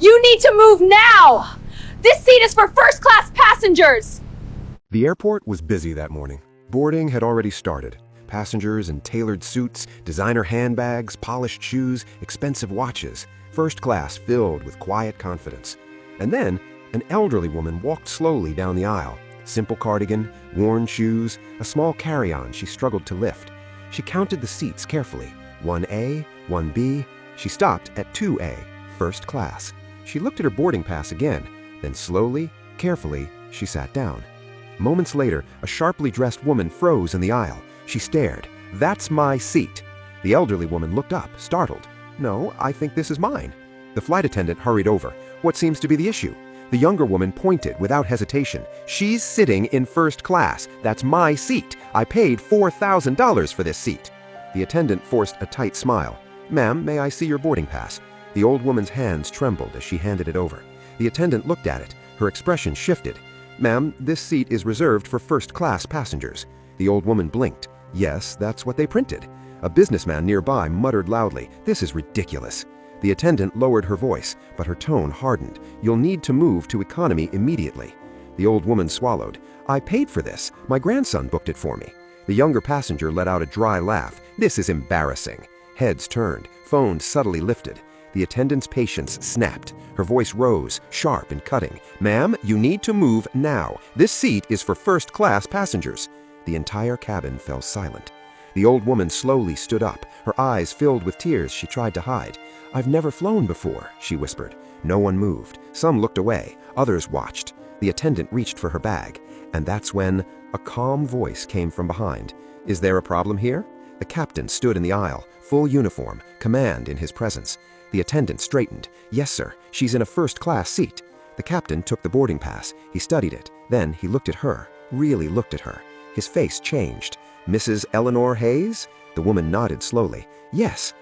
You need to move now! This seat is for first-class passengers! The airport was busy that morning. Boarding had already started. Passengers in tailored suits, designer handbags, polished shoes, expensive watches. First class filled with quiet confidence. And then, an elderly woman walked slowly down the aisle. Simple cardigan, worn shoes, a small carry-on she struggled to lift. She counted the seats carefully. 1A, 1B. She stopped at 2A, first class. She looked at her boarding pass again. Then slowly, carefully, she sat down. Moments later, a sharply dressed woman froze in the aisle. She stared. "That's my seat." The elderly woman looked up, startled. "No, I think this is mine." The flight attendant hurried over. "What seems to be the issue?" The younger woman pointed without hesitation. "She's sitting in first class. That's my seat. I paid $4,000 for this seat." The attendant forced a tight smile. "Ma'am, may I see your boarding pass?" The old woman's hands trembled as she handed it over. The attendant looked at it. Her expression shifted. "Ma'am, this seat is reserved for first-class passengers." The old woman blinked. "Yes, that's what they printed." A businessman nearby muttered loudly, "This is ridiculous." The attendant lowered her voice, but her tone hardened. "You'll need to move to economy immediately." The old woman swallowed. "I paid for this. My grandson booked it for me." The younger passenger let out a dry laugh. "This is embarrassing." Heads turned, phones subtly lifted. The attendant's patience snapped. Her voice rose, sharp and cutting. "Ma'am, you need to move now. This seat is for first-class passengers." The entire cabin fell silent. The old woman slowly stood up, her eyes filled with tears she tried to hide. "I've never flown before," she whispered. No one moved. Some looked away. Others watched. The attendant reached for her bag. And that's when a calm voice came from behind. "Is there a problem here?" The captain stood in the aisle, full uniform, command in his presence. The attendant straightened. "Yes, sir. She's in a first-class seat." The captain took the boarding pass. He studied it. Then he looked at her, really looked at her. His face changed. "Mrs. Eleanor Hayes?" The woman nodded slowly. "Yes."